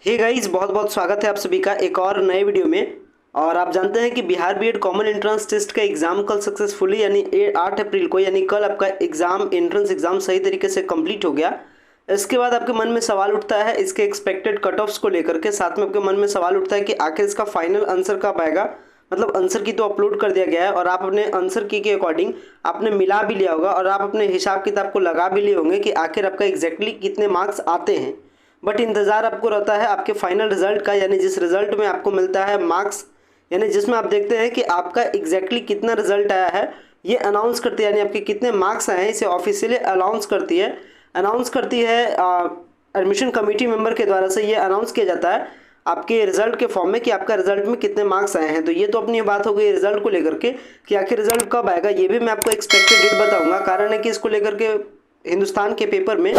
Hey guys, बहुत बहुत स्वागत है आप सभी का एक और नए वीडियो में। और आप जानते हैं कि Bihar BEd common entrance test का एग्जाम कल सक्सेसफुली यानी 8 अप्रैल को यानी कल आपका एग्जाम एंट्रेंस एग्जाम सही तरीके से कंप्लीट हो गया। इसके बाद आपके मन में सवाल उठता है इसके एक्सपेक्टेड कट ऑफ्स को लेकर के, साथ में आपके मन में सवाल उठता है कि आखिर इसका फाइनल आंसर कब आएगा। मतलब आंसर की तो अपलोड कर दिया गया है और आप अपने आंसर की के अकॉर्डिंग आपने मिला भी लिया होगा और आप अपने हिसाब किताब को लगा भी लिए होंगे कि आखिर आपका एग्जैक्टली कितने मार्क्स आते हैं। बट इंतज़ार आपको रहता है आपके फाइनल रिजल्ट का, यानी जिस रिजल्ट में आपको मिलता है मार्क्स, यानी जिसमें आप देखते हैं कि आपका एग्जैक्टली कितना रिजल्ट आया है। ये अनाउंस करती है, यानी आपके कितने मार्क्स आए हैं इसे ऑफिशियली अनाउंस करती है एडमिशन कमेटी मेंबर के द्वारा से ये अनाउंस किया जाता है आपके रिजल्ट के फॉर्म में कि आपका रिजल्ट में कितने मार्क्स आए हैं। तो ये तो अपनी बात हो गई रिजल्ट को लेकर के कि आखिर रिजल्ट कब आएगा, ये भी मैं आपको एक्सपेक्टेड डेट बताऊंगा। कारण है कि इसको लेकर के हिंदुस्तान के पेपर में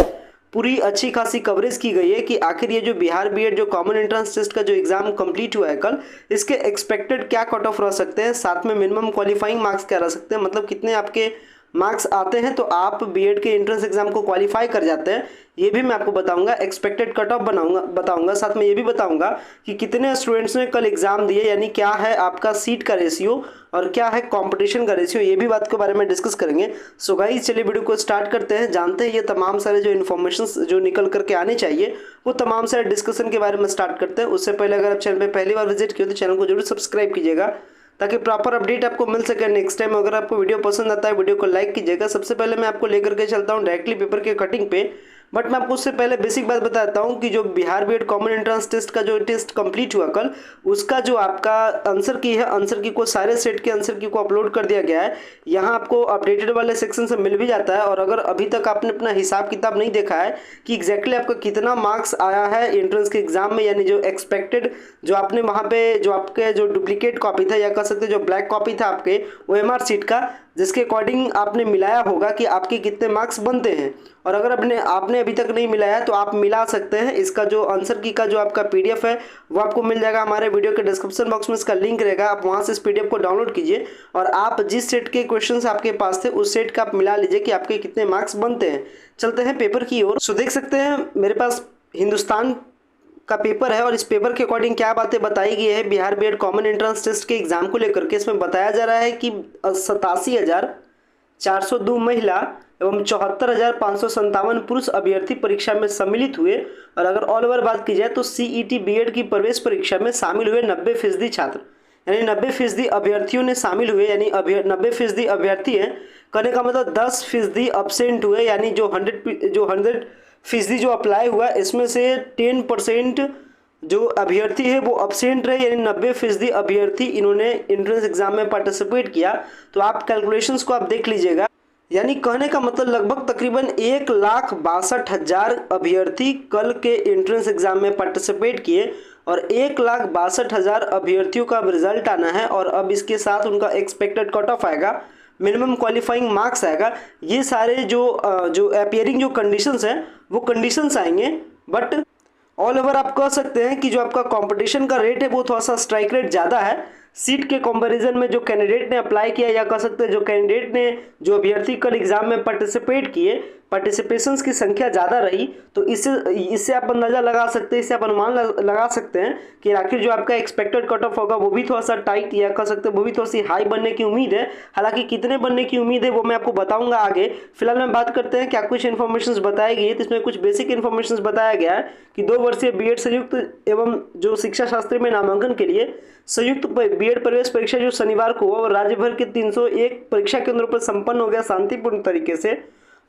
पूरी अच्छी खासी कवरेज की गई है कि आखिर ये जो बिहार बीएड जो कॉमन एंट्रेंस टेस्ट का जो एग्जाम कंप्लीट हुआ है कल, इसके एक्सपेक्टेड क्या कट ऑफ रह सकते हैं, साथ में मिनिमम क्वालिफाइंग मार्क्स क्या रह सकते हैं, मतलब कितने आपके मार्क्स आते हैं तो आप बीएड के एंट्रेंस एग्जाम को क्वालिफाई कर जाते हैं। ये भी मैं आपको बताऊंगा, एक्सपेक्टेड कट ऑफ बताऊंगा, साथ में ये भी बताऊंगा कि कितने स्टूडेंट्स ने कल एग्जाम दिए, यानी क्या है आपका सीट का रेशियो और क्या है कंपटीशन का रेशियो, ये भी बात के बारे में डिस्कस करेंगे। सो गाइस चलिए वीडियो को स्टार्ट करते हैं, जानते हैं ये तमाम सारे जो इन्फॉर्मेशन जो निकल करके आने चाहिए वो तमाम सारे डिस्कशन के बारे में स्टार्ट करते हैं। उससे पहले अगर आप चैनल पर पहली बार विजिट किए तो चैनल को जरूर सब्सक्राइब कीजिएगा ताकि प्रॉपर अपडेट आपको मिल सके नेक्स्ट टाइम। अगर आपको वीडियो पसंद आता है वीडियो को लाइक कीजिएगा। सबसे पहले मैं आपको लेकर के चलता हूँ डायरेक्टली पेपर के कटिंग पे, बट मैं आपको उससे पहले बेसिक बात बताता हूँ कि जो Bihar BEd common entrance test का जो टेस्ट कंप्लीट हुआ कल, उसका जो आपका आंसर की है, आंसर की को सारे सेट के आंसर की को अपलोड कर दिया गया है। यहाँ आपको अपडेटेड वाले सेक्शन से मिल भी जाता है। और अगर अभी तक आपने अपना हिसाब किताब नहीं देखा है कि एग्जैक्टली आपका कितना मार्क्स आया है एंट्रेंस के एग्जाम में, यानी जो एक्सपेक्टेड जो आपने वहाँ पे जो आपके जो डुप्लीकेट कॉपी था या कह सकते जो ब्लैक कॉपी था आपके ओएमआर सीट का, जिसके अकॉर्डिंग आपने मिलाया होगा कि आपके कितने मार्क्स बनते हैं, और अगर आपने अभी तक नहीं मिलाया तो आप मिला सकते हैं। इसका जो आंसर की का जो आपका पीडीएफ है वो आपको मिल जाएगा हमारे वीडियो के डिस्क्रिप्शन बॉक्स में, इसका लिंक रहेगा, आप वहां से इस पीडीएफ को डाउनलोड कीजिए और आप जिस सेट के क्वेश्चंस आपके पास थे उस सेट का आप मिला लीजिए कि आपके कितने मार्क्स बनते हैं। चलते हैं पेपर की ओर। सो देख सकते हैं मेरे पास हिंदुस्तान का पेपर है और इस पेपर के अकॉर्डिंग क्या बातें बताई गई है Bihar BEd common entrance test के एग्जाम को लेकर के। इसमें बताया जा रहा है कि 87,402 महिला एवं 74,557 पुरुष अभ्यर्थी परीक्षा में सम्मिलित हुए। और अगर ऑल ओवर बात की जाए तो सीईटी बीएड की प्रवेश परीक्षा में शामिल हुए 90% छात्र, यानी 90% अभ्यर्थियों ने शामिल हुए, यानी 90% अभ्यर्थी हैं। कहने का मतलब 10% अब्सेंट हुए, यानी जो 100% जो अप्लाई हुआ इसमें से 10% जो अभ्यर्थी है वो अब्सेंट रहे, यानी 90% अभ्यर्थी इन्होंने एंट्रेंस एग्जाम में पार्टिसिपेट किया। तो आप कैलकुलेशंस को आप देख लीजिएगा, यानी कहने का मतलब लगभग तकरीबन 1,62,000 अभ्यर्थी कल के एंट्रेंस एग्जाम में पार्टिसिपेट किए और 1,62,000 अभ्यर्थियों का अब रिजल्ट आना है। और अब इसके साथ उनका एक्सपेक्टेड कट ऑफ आएगा, मिनिमम क्वालिफाइंग मार्क्स आएगा, ये सारे जो अपियरिंग जो कंडीशंस हैं वो कंडीशंस आएंगे। बट ऑल ओवर आप कह सकते हैं कि जो आपका कंपटीशन का रेट है वो थोड़ा सा स्ट्राइक रेट ज़्यादा है सीट के कंपैरिजन में। जो कैंडिडेट ने अप्लाई किया या कह सकते हैं जो कैंडिडेट ने जो अभ्यर्थी कल एग्जाम में पार्टिसिपेट किए, पार्टिसिपेशंस की संख्या ज़्यादा रही। तो इससे आप अंदाज़ा लगा सकते हैं, इससे आप अनुमान लगा सकते हैं कि आखिर जो आपका एक्सपेक्टेड कट ऑफ होगा वो भी थोड़ा सा टाइट या कह सकते हैं वो भी थोड़ी सी हाई बनने की उम्मीद है। हालांकि कितने बनने की उम्मीद है वो मैं आपको बताऊंगा आगे। फिलहाल मैं बात करते हैं क्या कुछ इन्फॉर्मेशन बताई गई है। तो इसमें कुछ बेसिक इन्फॉर्मेशन बताया गया है कि 2 वर्षीय बीएड संयुक्त एवं जो शिक्षा शास्त्री में नामांकन के लिए संयुक्त बीएड प्रवेश परीक्षा जो शनिवार को और राज्य भर के 301 परीक्षा केंद्रों पर संपन्न हो गया शांतिपूर्ण तरीके से।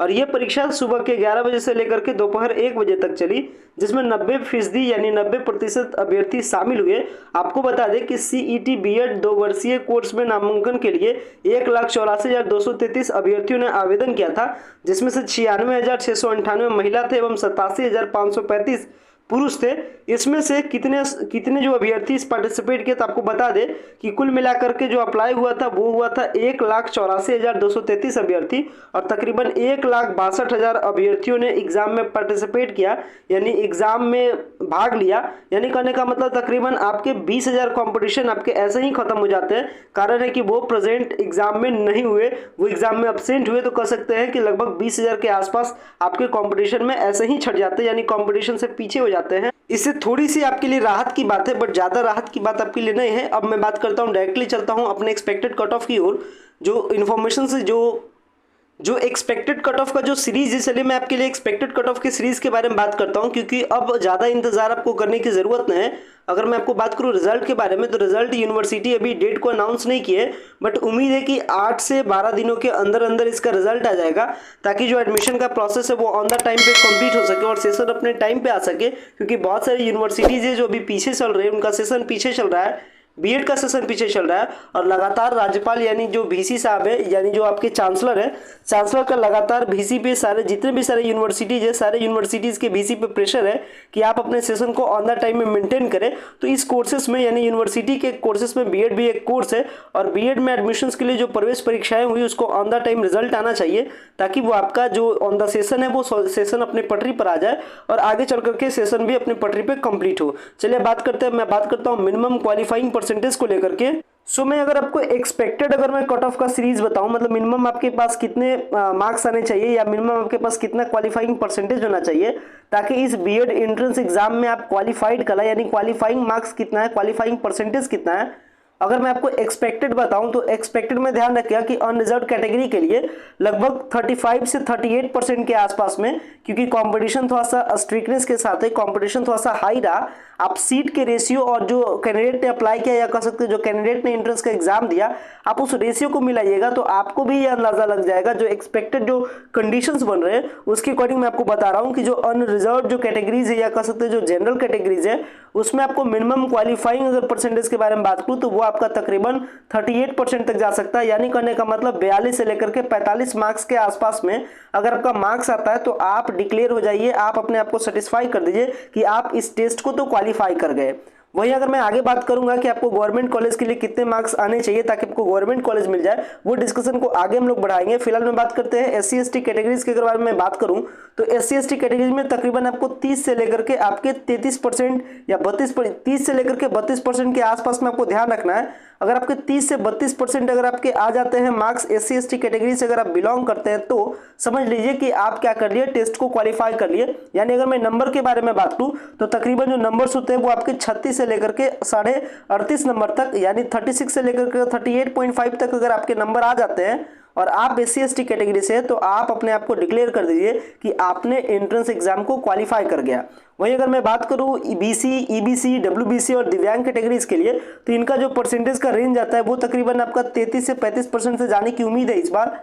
और यह परीक्षा सुबह के 11 बजे से लेकर के दोपहर 1 बजे तक चली, जिसमें 90% यानी 90% अभ्यर्थी शामिल हुए। आपको बता दें कि सीईटी बीएड 2 वर्षीय कोर्स में नामांकन के लिए 1,84,233 अभ्यर्थियों ने आवेदन किया था, जिसमें से 96,698 महिला थे एवं 87,535 पुरुष थे। इसमें से कितने जो अभ्यर्थी इस पार्टिसिपेट किए तो आपको बता दें कि कुल मिलाकर के जो अप्लाई हुआ था वो हुआ था 1,84,233 अभ्यर्थी और तकरीबन 1,62,000 अभ्यर्थियों ने एग्जाम में पार्टिसिपेट किया, यानी एग्जाम में भाग लिया। यानी कहने का मतलब तकरीबन आपके 20,000 कॉम्पिटिशन आपके ऐसे ही खत्म हो जाते हैं। कारण है कि वो प्रेजेंट एग्जाम में नहीं हुए, वो एग्जाम में अब्सेंट हुए, तो कह सकते हैं कि लगभग 20,000 के आसपास आपके कॉम्पिटिशन में ऐसे ही छट जाते हैं, यानी कॉम्पिटिशन से पीछे हो जाते हैं। इससे थोड़ी सी आपके लिए राहत की बात है, बट ज़्यादा राहत की बात आपके लिए नहीं है। अब मैं बात करता हूँ, डायरेक्टली चलता हूँ अपने एक्सपेक्टेड कट ऑफ की ओर। जो इन्फॉर्मेशन से जो एक्सपेक्टेड कट ऑफ का जो सीरीज है, चलिए मैं आपके लिए एक्सपेक्टेड कट ऑफ की सीरीज के बारे में बात करता हूं, क्योंकि अब ज़्यादा इंतजार आपको करने की ज़रूरत नहीं है। अगर मैं आपको बात करूं रिजल्ट के बारे में, तो रिजल्ट यूनिवर्सिटी अभी डेट को अनाउंस नहीं किए, बट उम्मीद है कि 8 से 12 दिनों के अंदर अंदर इसका रिजल्ट आ जाएगा, ताकि जो एडमिशन का प्रोसेस है वो ऑन द टाइम पे कंप्लीट हो सके और सेशन अपने टाइम पे आ सके। क्योंकि बहुत सारी यूनिवर्सिटीज़ है जो अभी पीछे चल रहे हैं, उनका सेशन पीछे चल रहा है, बीएड का सेशन पीछे चल रहा है, और लगातार राज्यपाल यानी जो वीसी साहब है, यानी जो आपके चांसलर है, चांसलर का लगातार वीसी पे सारे जितने भी सारे यूनिवर्सिटीज है, सारे यूनिवर्सिटीज़ के वीसी पे प्रेशर है कि आप अपने सेशन को ऑन द टाइम में मेंटेन करें। तो इस कोर्सेज में, यानी यूनिवर्सिटी के कोर्सेज में बीएड भी एक कोर्स है, और बीएड में एडमिशन्स के लिए जो प्रवेश परीक्षाएं हुई उसको ऑन द टाइम रिजल्ट आना चाहिए, ताकि वो आपका जो ऑन द सेशन है वो सेशन अपने पटरी पर आ जाए और आगे चल करके सेशन भी अपने पटरी पर कंप्लीट हो। चलिए बात करते हैं, मैं बात करता हूँ मिनिमम क्वालिफाइंग परसेंटेज को लेकर के। मैं अगर आपको एक्सपेक्टेड अगर मैं कट ऑफ का सीरीज बताऊं, मतलब मिनिमम आपके पास कितने मार्क्स आने चाहिए या मिनिमम आपके पास कितना क्वालिफाइंग परसेंटेज होना चाहिए, ताकि इस बीएड एंट्रेंस एग्जाम में आप क्वालिफाइड करा, यानी क्वालिफाइंग मार्क्स कितना है, क्वालिफाइंग परसेंटेज कितना है। अगर मैं आपको एक्सपेक्टेड बताऊं, तो एक्सपेक्टेड में ध्यान रखिएगा कि अनरिजर्व कैटेगरी के लिए लगभग 35 से 38% के आसपास में, क्योंकि कंपटीशन थोड़ा सा स्ट्रिक्टनेस के साथ है, कंपटीशन थोड़ा सा हाई रहा। आप सीट के रेशियो और जो कैंडिडेट ने अप्लाई किया, या कह सकते हैं जो कैंडिडेट ने एंट्रेंस का एग्जाम दिया, आप उस रेशियो को मिलाइएगा तो आपको भी ये अंदाजा लग जाएगा जो एक्सपेक्टेड जो कंडीशंस बन रहे हैं उसके अकॉर्डिंग मैं आपको बता रहा हूँ कि जो अनरिजर्व जो कैटेगरीज है, या कह सकते हैं जो जनरल कैटेगरीज है, उसमें आपको मिनिमम क्वालिफाइंग अगर परसेंटेज के बारे में बात करूँ तो वो आपका तकरीबन 38% तक जा सकता है। यानी कहने का मतलब 42 से लेकर के 45 मार्क्स के आसपास में अगर आपका मार्क्स आता है तो आप डिक्लेयर हो जाइए, आप अपने आप को सेटिस्फाई कर दीजिए कि आप इस टेस्ट को तो क्वालिफाई कर गए। वहीं अगर मैं आगे बात करूंगा कि आपको गवर्नमेंट कॉलेज के लिए कितने मार्क्स आने चाहिए ताकि आपको गवर्नमेंट कॉलेज मिल जाए, वो डिस्कशन को आगे हम लोग बढ़ाएंगे। फिलहाल मैं बात करते हैं एससी एसटी कैटेगरीज के बारे में बात करूं तो एससी एसटी कैटेगरीज में तकरीबन आपको 30 से लेकर के आपके 33% या 30 से लेकर के 32% के आसपास में आपको ध्यान रखना है। अगर आपके 30 से 32% अगर आपके आ जाते हैं मार्क्स एससी एसटी कैटेगरी से अगर आप बिलोंग करते हैं, तो समझ लीजिए कि आप क्या कर लिए, टेस्ट को क्वालिफाई कर लिए। यानी अगर मैं नंबर के बारे में बात करूं तो तकरीबन जो नंबर्स होते हैं वो आपके 36 से लेकर के 38.5 नंबर तक, यानी 36 से लेकर के 38.5 तक अगर आपके नंबर आ जाते हैं और आप एससी एसटी कैटेगरी से, तो आप अपने आप को डिक्लेयर कर दीजिए कि आपने एंट्रेंस एग्जाम को क्वालिफाई कर गया। वहीं अगर मैं बात करूं बीसी, ईबीसी, डब्ल्यूबीसी और दिव्यांग कैटेगरीज के लिए, तो इनका जो परसेंटेज का रेंज आता है वो तकरीबन आपका 33 से 35% से जाने की उम्मीद है इस बार।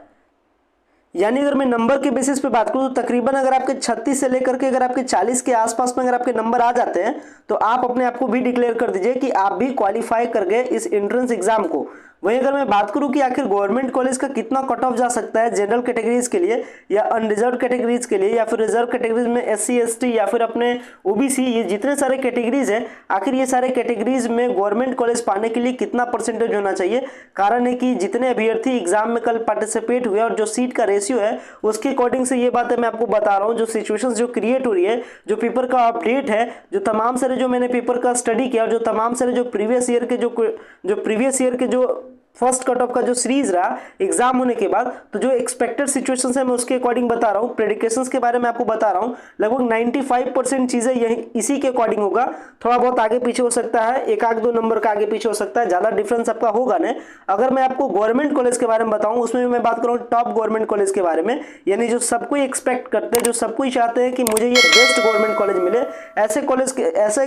यानी अगर मैं नंबर के बेसिस पे बात करूं तो तकरीबन अगर आपके 36 से लेकर के अगर आपके 40 के आसपास में अगर आपके नंबर आ जाते हैं, तो आप अपने आप को भी डिक्लेयर कर दीजिए कि आप भी क्वालिफाई कर गए इस एंट्रेंस एग्जाम को। वहीं अगर मैं बात करूं कि आखिर गवर्नमेंट कॉलेज का कितना कट ऑफ जा सकता है जनरल कैटेगरीज के लिए या अनरिजर्व कैटेगरीज के लिए या फिर रिजर्व कैटेगरीज में एससी एसटी या फिर अपने ओबीसी, ये जितने सारे कैटेगरीज हैं, आखिर ये सारे कैटेगरीज में गवर्नमेंट कॉलेज पाने के लिए कितना परसेंटेज होना चाहिए। कारण है कि जितने अभ्यर्थी एग्जाम में कल पार्टिसिपेट हुए और जो सीट का रेशियो है उसके अकॉर्डिंग से ये बातें मैं आपको बता रहा हूँ। जो सिचुएशंस जो क्रिएट हो रही है, जो पेपर का अपडेट है, जो तमाम सारे जो मैंने पेपर का स्टडी किया और जो तमाम सारे जो प्रीवियस ईयर के जो फर्स्ट कट ऑफ का जो सीरीज रहा एग्जाम होने के बाद, तो जो एक्सपेक्टेड सिचुएशंस है मैं उसके अकॉर्डिंग बता रहा हूँ। प्रेडिकेशंस के बारे में आपको बता रहा हूँ। लगभग 95% चीजें यही इसी के अकॉर्डिंग होगा। थोड़ा बहुत आगे पीछे हो सकता है, एक आध दो नंबर का आगे पीछे हो सकता है, ज्यादा डिफरेंस आपका होगा नहीं। अगर मैं आपको गवर्नमेंट कॉलेज के बारे में बताऊं, उसमें मैं बात करूँ टॉप गवर्नमेंट कॉलेज के बारे में, यानी जो सब कोई एक्सपेक्ट करते हैं, जो सब कोई चाहते हैं कि मुझे ये बेस्ट गवर्नमेंट कॉलेज मिले, ऐसे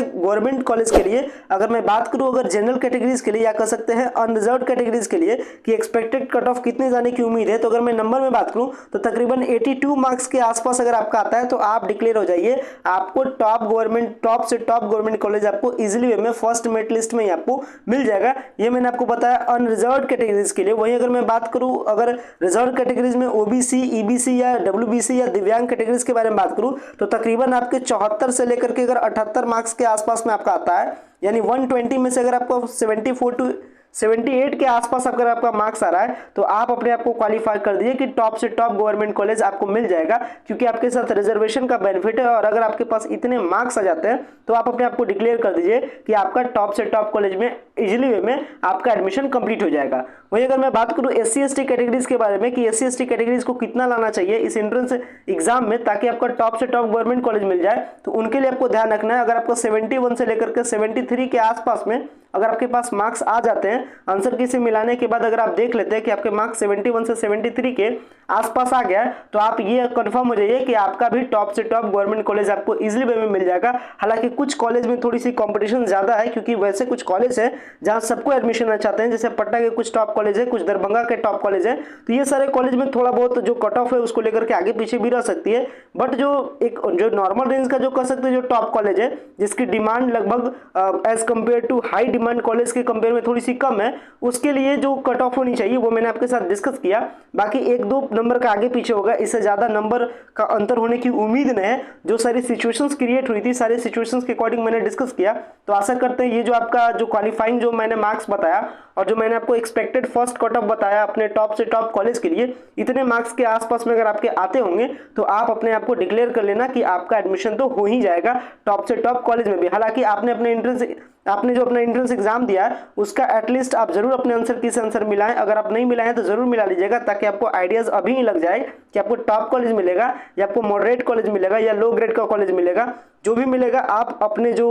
गवर्नमेंट कॉलेज के लिए अगर मैं बात करूँ, अगर जनरल कैटेगरीज के लिए या कह सकते हैं अनरिजर्व कैटेगरीज के लिए कि एक्सपेक्टेड कट ऑफ कितने जाने की उम्मीद है, तो अगर मैं नंबर में बात करूं तो तकरीबन 82 मार्क्स के आसपास अगर आपका आता है तो आप डिक्लेयर हो जाइए, आपको टॉप से टॉप गवर्नमेंट कॉलेज आपको इजीली वे में फर्स्ट मेरिट लिस्ट में आपको मिल जाएगा। ये मैंने आपको बताया अनरिजर्व कैटेगरीज के लिए। वहीं अगर मैं बात करूं, अगर रिजर्व कैटेगरीज में ओबीसी, ईबीसी या डब्ल्यूबीसी या दिव्यांग कैटेगरीज के बारे में बात करूं तो तकरीबन आपके 74 से लेकर के अगर 78 मार्क्स के आसपास में आपका आता है, यानी 120 में से अगर आपको 74 टू 78 के आसपास अगर आपका मार्क्स आ रहा है तो आप अपने आप को क्वालिफाई कर दिए कि टॉप से टॉप गवर्नमेंट कॉलेज आपको मिल जाएगा, क्योंकि आपके साथ रिजर्वेशन का बेनिफिट है। और अगर आपके पास इतने मार्क्स आ जाते हैं तो आप अपने आप को डिक्लेयर कर दीजिए कि आपका टॉप से टॉप कॉलेज में इजीली वे में आपका एडमिशन कंप्लीट हो जाएगा। वही अगर मैं बात करूँ SC/ST कैटेगरीज के बारे में कि SC/ST कैटेगरीज को कितना लाना चाहिए इस एंट्रेंस एग्जाम में ताकि आपका टॉप से टॉप गवर्नमेंट कॉलेज मिल जाए, तो उनके लिए आपको ध्यान रखना है अगर आपको 71 से लेकर के 73 के आसपास में अगर आपके पास मार्क्स आ जाते हैं, आंसर की से मिलाने के बाद अगर आप देख लेते हैं कि आपके मार्क्स 71 से 73 के आसपास आ गया है, तो आप ये कंफर्म हो जाइए कि आपका भी टॉप से टॉप गवर्नमेंट कॉलेज आपको इजीली वे में मिल जाएगा। हालांकि कुछ कॉलेज में थोड़ी सी कंपटीशन ज्यादा है, क्योंकि वैसे कुछ कॉलेज है जहां सबको एडमिशन लेना चाहते हैं, जैसे पटना के कुछ टॉप कॉलेज है, कुछ दरभंगा के टॉप कॉलेज है, तो ये सारे कॉलेज में थोड़ा बहुत जो कट ऑफ है उसको लेकर के आगे पीछे भी रह सकती है। बट जो नॉर्मल रेंज का जो कह सकते हैं जो टॉप कॉलेज है जिसकी डिमांड लगभग as compare to high demand college के कंपेयर में थोड़ी सी कम है, उसके लिए जो कट ऑफ होनी चाहिए वो मैंने आपके साथ डिस्कस किया। बाकी 1-2 नंबर का आगे पीछे होगा, इससे ज्यादा नंबर का अंतर होने की उम्मीद नहीं है। जो सारी सिचुएशंस क्रिएट हुई थी सारे सिचुएशंस के अकॉर्डिंग मैंने डिस्कस किया, तो आशा करते हैं ये जो आपका जो क्वालिफाइंग जो मैंने मार्क्स बताया और जो मैंने आपको एक्सपेक्टेड फर्स्ट कट ऑफ बताया अपने टॉप से टॉप कॉलेज के लिए, इतने मार्क्स के आसपास में अगर आपके आते होंगे तो आप अपने आप को डिक्लेयर कर लेना कि आपका एडमिशन तो हो ही जाएगा टॉप से टॉप कॉलेज में भी। हालांकि आपने जो अपना एंट्रेंस एग्जाम दिया है उसका एटलीस्ट आप जरूर अपने आंसर की से आंसर मिलाएं, अगर आप नहीं मिलाएं तो जरूर मिला लीजिएगा ताकि आपको आइडियाज अभी ही लग जाए कि आपको टॉप कॉलेज मिलेगा या आपको मॉडरेट कॉलेज मिलेगा या लो ग्रेड का कॉलेज मिलेगा। जो भी मिलेगा आप अपने जो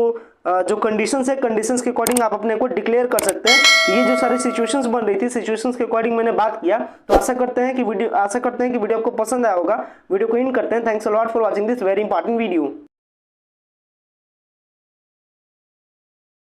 कंडीशंस है कंडीशंस के अकॉर्डिंग आप अपने को डिक्लेयर कर सकते हैं। ये जो सारी सिचुएशंस बन रही थी सिचुएशंस के अकॉर्डिंग मैंने बात किया, तो आशा करते हैं कि वीडियो आपको पसंद आया होगा। वीडियो को एंड करते हैं। Thanks a lot for watching this very important video.